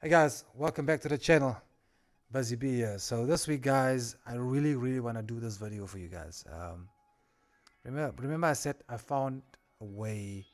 Hey guys, welcome back to the channel. Buzzy B here. So this week, guys, I really want to do this video for you guys. Remember, I said I found a way.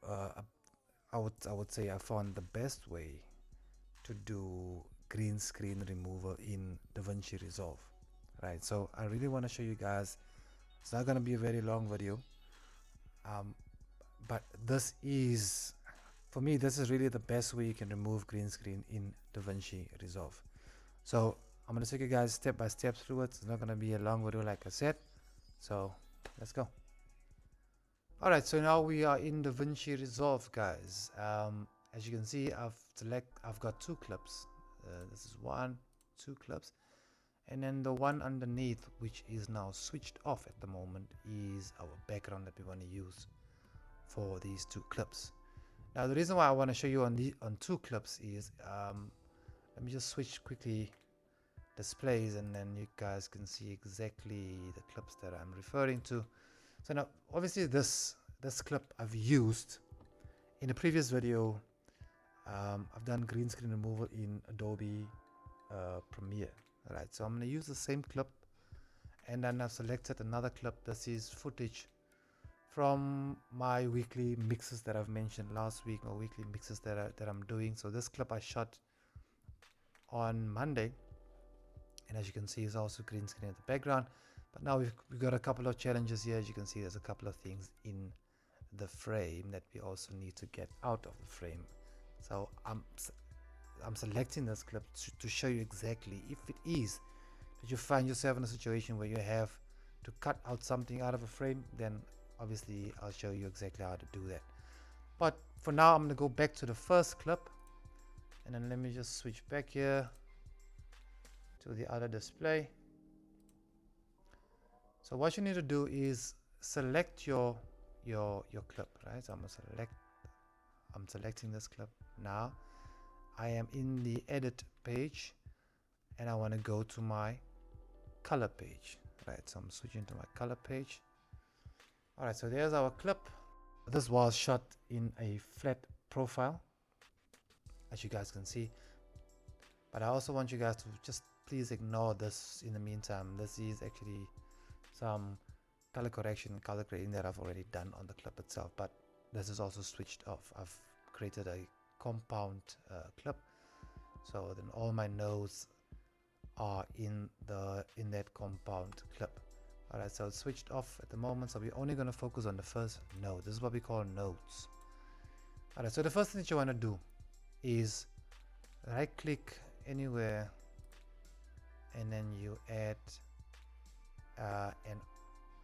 Uh, I would say I found the best way to do green screen removal in Davinci Resolve. Right. So I really want to show you guys. It's not gonna be a very long video. Um, but this is, for me, this is really the best way you can remove green screen in Davinci Resolve. So I'm gonna take you guys step by step through it. It's not gonna be a long video like I said. So let's go. Alright, so now we are in Davinci Resolve, guys. As you can see, I've got two clips. This is one, two clips, and then the one underneath, which is now switched off at the moment, is our background that we want to use for these two clips. Now the reason why I want to show you on two clips is let me just switch quickly displays, and then you guys can see exactly the clips that I'm referring to. So now obviously this clip I've used in a previous video. I've done green screen removal in Adobe Premiere. Alright, so I'm going to use the same clip, and then I've selected another clip. This is footage from my weekly mixes that I've mentioned last week, or weekly mixes that I'm doing. So this clip I shot on Monday, and as you can see, it's also green screen at the background. But now we've got a couple of challenges here. As you can see, there's a couple of things in the frame that we also need to get out of the frame. So I'm selecting this clip to show you exactly, if it is that you find yourself in a situation where you have to cut out something out of a frame, then obviously I'll show you exactly how to do that. But for now, I'm going to go back to the first clip, and then let me just switch back here to the other display. So what you need to do is select your clip, right? So I'm selecting this clip now. I am in the edit page, and I want to go to my color page, right? So I'm switching to my color page. All right, so there's our clip. This was shot in a flat profile, as you guys can see, but I also want you guys to just please ignore this in the meantime. This is actually some color correction and color grading that I've already done on the clip itself, but this is also switched off. I've created a compound clip, so then all my nodes are in that compound clip. Alright, so it's switched off at the moment, so we're only going to focus on the first node. This is what we call nodes. Alright, so the first thing that you want to do is right click anywhere, and then you add an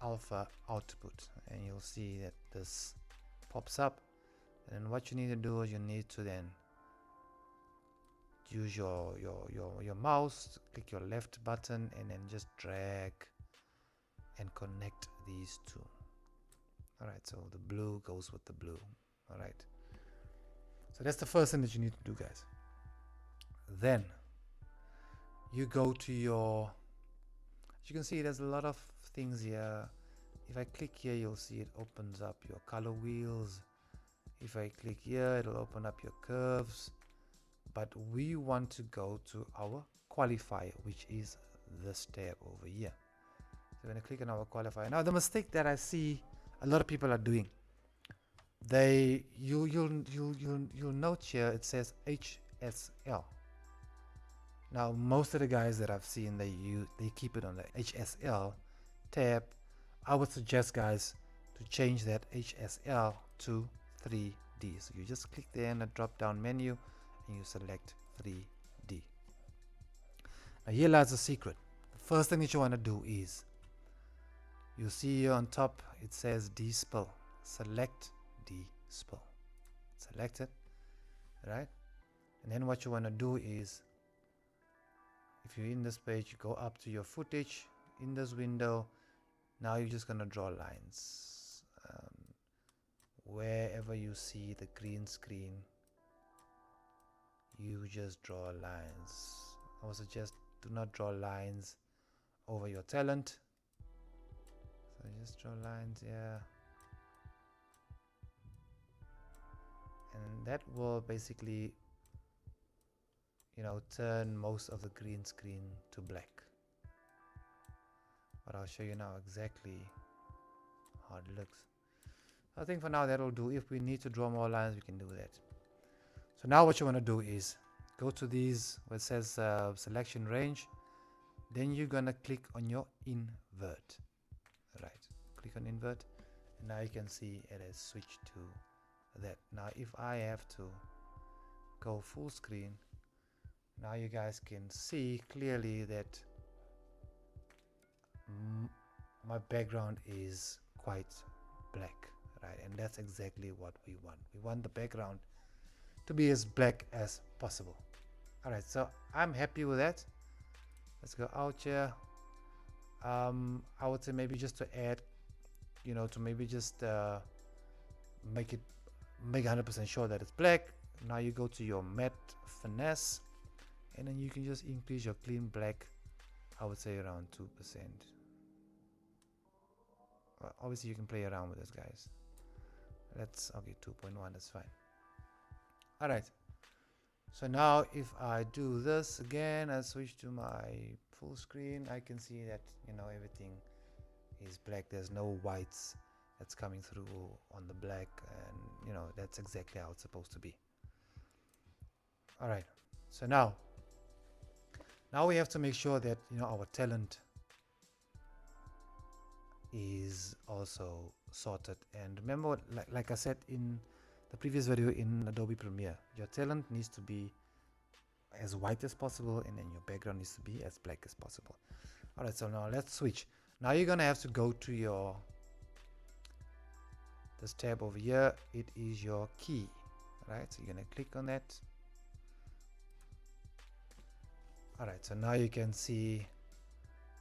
alpha output, and you'll see that this pops up. And what you need to do is you need to then use your mouse, click your left button, and then just drag and connect these two. Alright, so the blue goes with the blue. Alright, so that's the first thing that you need to do, guys. Then you go to your, as you can see, there's a lot of things here. If I click here, you'll see it opens up your color wheels. If I click here, it'll open up your curves. But we want to go to our qualifier, which is this tab over here. So when I click on our qualifier, now the mistake that I see a lot of people are doing, you'll note here it says HSL. Now most of the guys that I've seen, they keep it on the HSL tab. I would suggest, guys, to change that HSL to 3D. So you just click there in the drop down menu and you select 3D. Now here lies the secret. The first thing that you want to do is, you see here on top it says despill. Select despill. Select it, right? And then what you want to do is, if you're in this page, you go up to your footage in this window. Now you're just going to draw lines. Wherever you see the green screen, you just draw lines. I would suggest do not draw lines over your talent. So just draw lines here, and that will basically turn most of the green screen to black. But I'll show you now exactly how it looks. I think for now that will do. If we need to draw more lines, we can do that. So now what you want to do is go to these where it says selection range. Then you're going to click on your invert. Right. Click on invert. And now you can see it has switched to that. Now if I have to go full screen, now you guys can see clearly that my background is quite black, right? And that's exactly what we want. We want the background to be as black as possible. All right, so I'm happy with that. Let's go out here. I would say maybe just to add, to maybe just make 100% sure that it's black. Now you go to your matte finesse, and then you can just increase your clean black, I would say around 2%. Well, obviously you can play around with this, guys. Let's, okay, 2.1, that's fine. All right, so now if I do this again, I switch to my full screen, I can see that everything is black. There's no whites that's coming through on the black, and that's exactly how it's supposed to be. All right, so now we have to make sure that our talent is also sorted. And remember, like I said in the previous video in Adobe Premiere, your talent needs to be as white as possible, and then your background needs to be as black as possible. All right, so now let's switch. Now you're gonna have to go to this tab over here. It is your key, right? So you're gonna click on that. All right, so now you can see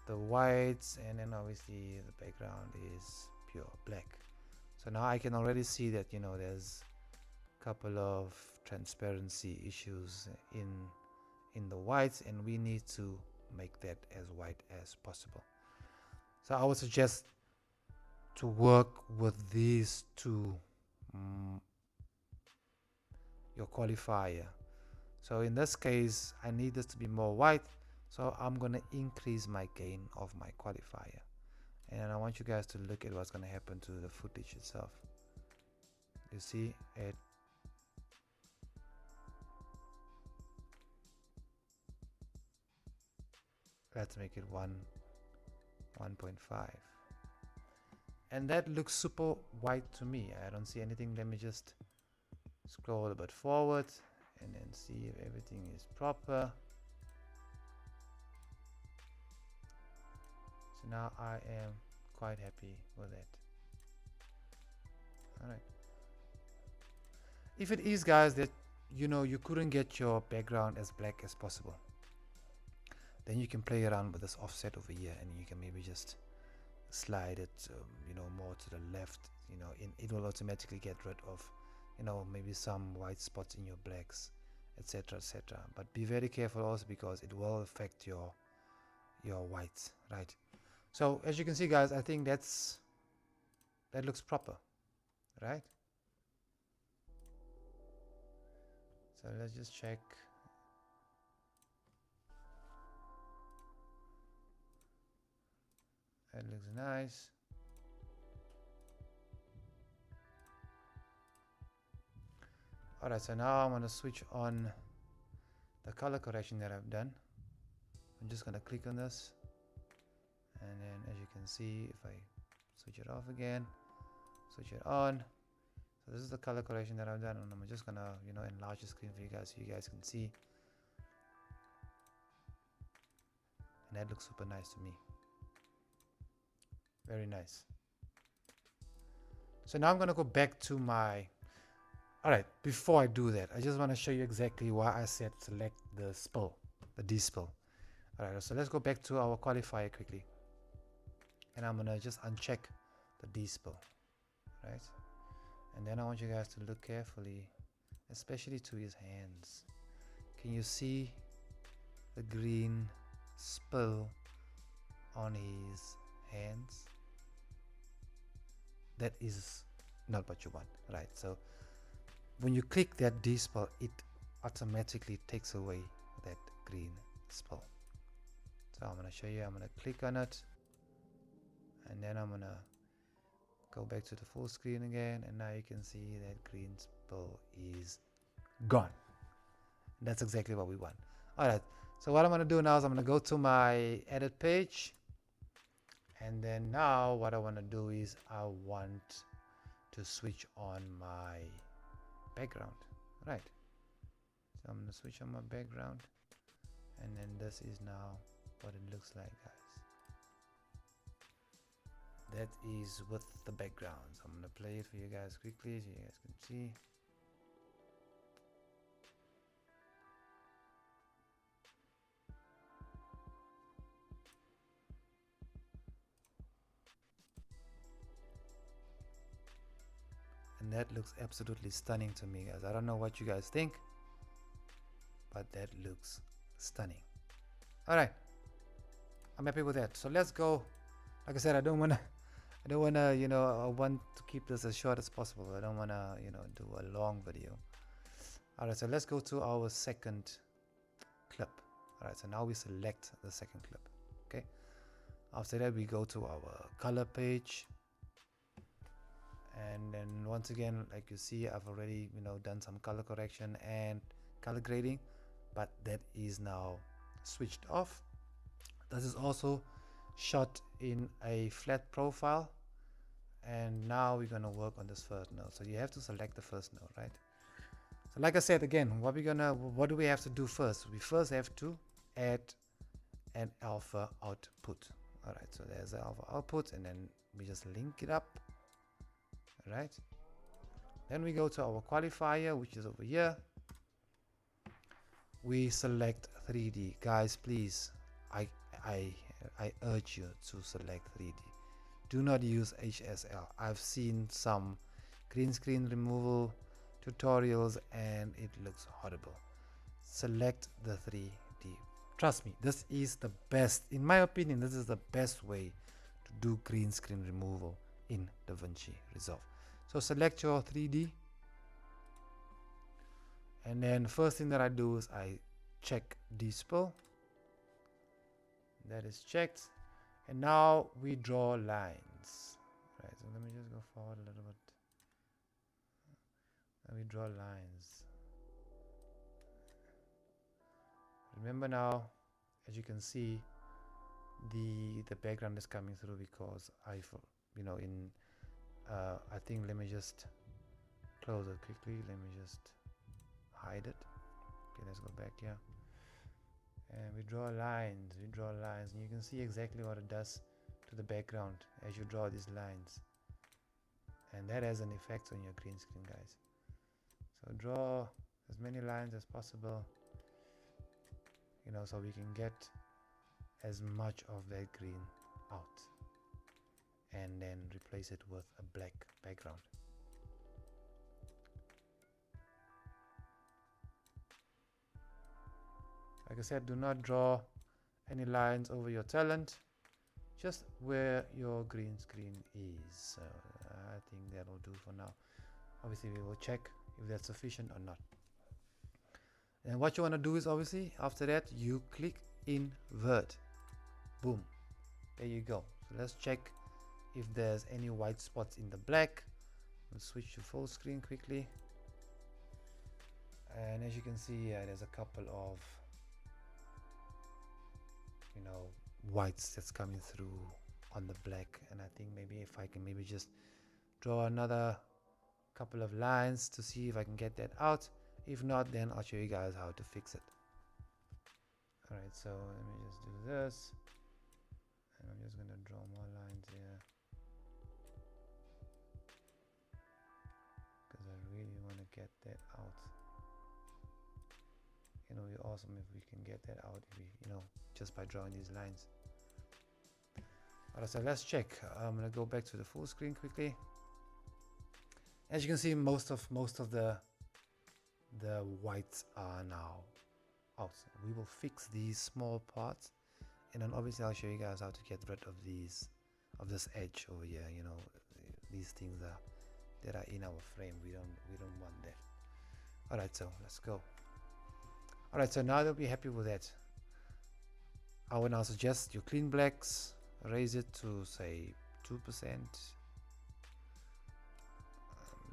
the whites, and then obviously the background is pure black. So now I can already see that there's a couple of transparency issues in the whites, and we need to make that as white as possible. So I would suggest to work with these two, your qualifier. So in this case, I need this to be more white, so I'm going to increase my gain of my qualifier. And I want you guys to look at what's going to happen to the footage itself. You see it. Let's make it 1.5. And that looks super white to me. I don't see anything. Let me just scroll a bit forward and then see if everything is proper. So now I am quite happy with that. All right. If it is, guys, that you couldn't get your background as black as possible, then you can play around with this offset over here, and you can maybe just slide it more to the left. It will automatically get rid of maybe some white spots in your blacks, etc., etc. But be very careful also, because it will affect your whites, right? So as you can see, guys, I think that looks proper, right? So let's just check. That looks nice. Alright, so now I'm going to switch on the color correction that I've done. I'm just going to click on this, and then as you can see, if I switch it off again, switch it on, so this is the color correction that I've done, and I'm just going to enlarge the screen for you guys so you guys can see, and that looks super nice to me. Very nice. So now I'm going to go back to my... Alright, before I do that, I just want to show you exactly why I said select the spill, the D-spill. Alright, so let's go back to our qualifier quickly. And I'm going to just uncheck the D-spill. Right? And then I want you guys to look carefully, especially to his hands. Can you see the green spill on his hands? That is not what you want, right? So when you click that D-spill, it automatically takes away that green spill. So I'm going to show you. I'm going to click on it, and then I'm going to go back to the full screen again, and now you can see that green spill is gone. That's exactly what we want. Alright, so what I'm going to do now is I'm going to go to my edit page, and then now what I want to do is I want to switch on my background. Right, so I'm going to switch on my background, and then this is now what it looks like, guys. That is with the background. So I'm going to play it for you guys quickly so you guys can see. And that looks absolutely stunning to me, guys. I don't know what you guys think, but that looks stunning. All right, I'm happy with that. So let's go. Like I said, I don't wanna, you know, I want to keep this as short as possible. I don't wanna, you know, do a long video. All right, so let's go to our second clip. All right, so now we select the second clip. Okay. After that, we go to our color page. And then once again, like you see, I've already, you know, done some color correction and color grading, but that is now switched off. This is also shot in a flat profile, and now we're going to work on this first node. So you have to select the first node, right? So like I said again, what do we have to do first? We first have to add an alpha output. All right, so there's the alpha output, and then we just link it up. Right, then we go to our qualifier, which is over here. We select 3D, guys. Please, I urge you to select 3D. Do not use HSL. I've seen some green screen removal tutorials and it looks horrible. Select the 3D. Trust me, this is the best, in my opinion. This is the best way to do green screen removal in Davinci Resolve. So select your 3D, and then first thing that I do is I check dispel. That is checked, and now we draw lines. Right, so let me just go forward a little bit. And we draw lines. Remember now, as you can see, the background is coming through because you know, I think, let me just close it quickly. Let me just hide it. Okay, let's go back here. And we draw lines. And you can see exactly what it does to the background as you draw these lines. And that has an effect on your green screen, guys. So draw as many lines as possible, you know, so we can get as much of that green out, and then replace it with a black background. Like I said, do not draw any lines over your talent, just where your green screen is. So I think that will do for now. Obviously we will check if that's sufficient or not. And what you want to do is, obviously after that, you click invert. Boom, there you go. So let's check if there's any white spots in the black. We'll switch to full screen quickly, and as you can see, there's a couple of, you know, whites that's coming through on the black. And I think maybe if I can maybe just draw another couple of lines to see if I can get that out. If not, then I'll show you guys how to fix it. Alright, so let me just do this, and I'm just gonna draw more lines here because I really want to get that out. You know, it'd be awesome if we can get that out, if we, you know, just by drawing these lines. Alright, so let's check. I'm gonna go back to the full screen quickly. As you can see, most of the whites are now out. We will fix these small parts, and then obviously I'll show you guys how to get rid of this edge over here. You know, these things that are in our frame. We don't want that. All right, so let's go. Alright, so now that we're happy with that, I would now suggest you clean blacks, raise it to say 2%.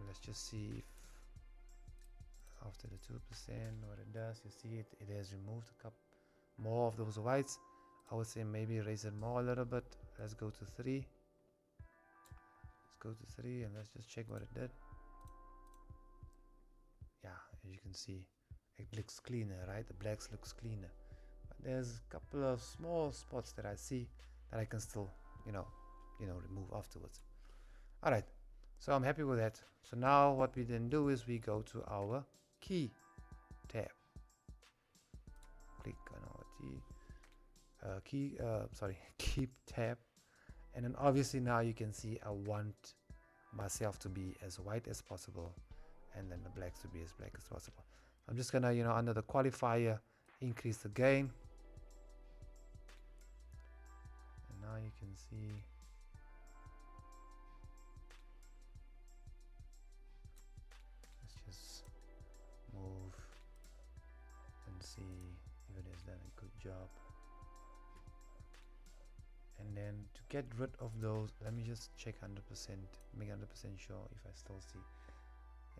Let's just see if after the 2% what it does. You see it has removed a couple more of those whites. I would say maybe raise it more a little bit. Let's go to 3. Let's go to 3 and let's just check what it did. Yeah, as you can see, it looks cleaner, right? The blacks looks cleaner, but there's a couple of small spots that I see that I can still remove afterwards. All right, so I'm happy with that. So now what we then do is we go to our key tab, click on our keep tab, and then obviously now you can see I want myself to be as white as possible and then the blacks to be as black as possible. I'm just gonna under the qualifier increase the gain, and now you can see let's just move and see if it has done a good job. And then to get rid of those, let me just check 100%, make 100% sure if I still see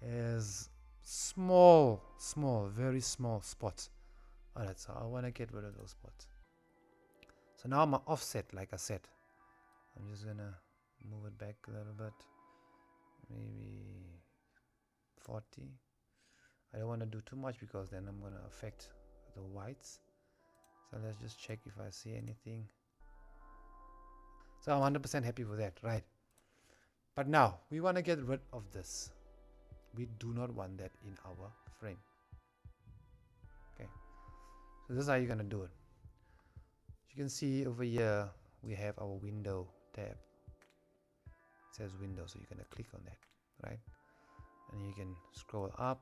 as small, very small spots. Alright, so I want to get rid of those spots. So now my offset, like I said, I'm just gonna move it back a little bit, maybe 40. I don't want to do too much because then I'm gonna affect the whites. So let's just check if I see anything. So I'm 100% happy with that, right? But now we want to get rid of this. We do not want that in our frame. Okay, so this is how you're gonna do it. As you can see over here, we have our window tab. It says window, so you're gonna click on that, right? And you can scroll up,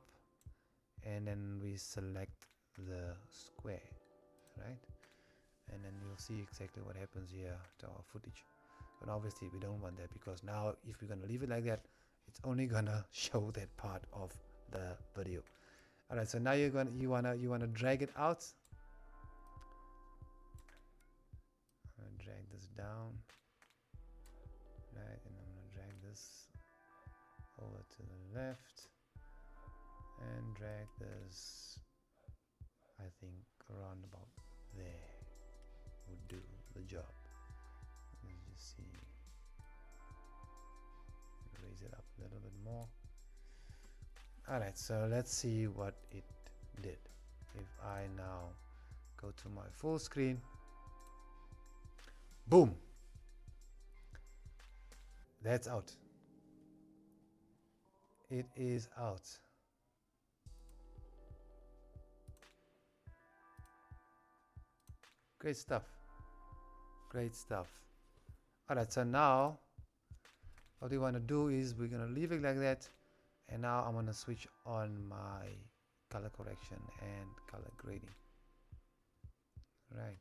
and then we select the square, right? And then you'll see exactly what happens here to our footage. But obviously we don't want that, because now if we're gonna leave it like that, it's only gonna show that part of the video. All right, so now you wanna drag it out. I'm gonna drag this down, right, and I'm gonna drag this over to the left and drag this, I think, around about there would do the job. Let's just see, raise it up a little bit more. Alright, so let's see what it did. If I now go to my full screen, boom, that's out. It is out. Great stuff. Great stuff. Alright, so now what we want to do is we're going to leave it like that, and now I'm going to switch on my color correction and color grading. Right,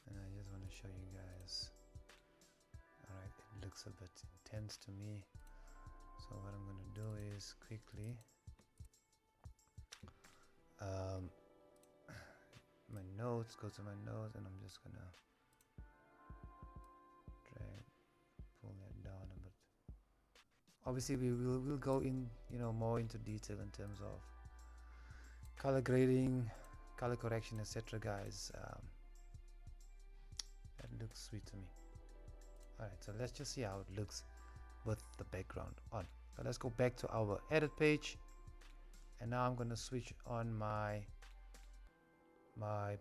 and I just want to show you guys. Alright, it looks a bit intense to me, so what I'm going to do is quickly my notes, go to my notes, and I'm just going to drag, pull that down a bit. Obviously we'll go in more into detail in terms of color grading, color correction, etc. guys. That looks sweet to me. Alright, so let's just see how it looks with the background on. So let's go back to our edit page, and now I'm going to switch on my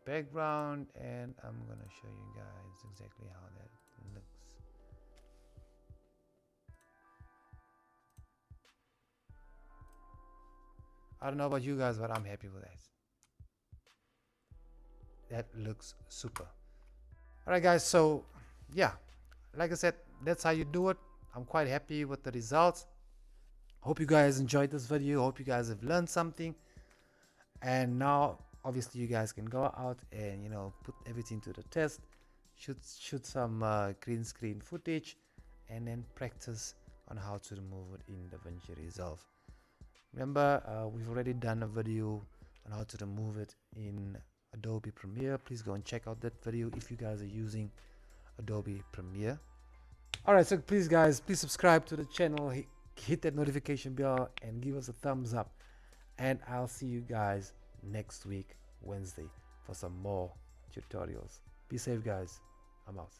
background, and I'm going to show you guys exactly how that looks. I don't know about you guys, but I'm happy with that. That looks super. Alright guys, so yeah, like I said, that's how you do it. I'm quite happy with the results. Hope you guys enjoyed this video. Hope you guys have learned something. And now obviously you guys can go out and put everything to the test, shoot some green screen footage, and then practice on how to remove it in Davinci Resolve. Remember, we've already done a video on how to remove it in Adobe Premiere. Please go and check out that video if you guys are using Adobe Premiere. Alright, so please guys, please subscribe to the channel, hit that notification bell and give us a thumbs up, and I'll see you guys next week Wednesday for some more tutorials. Be safe guys. I'm out.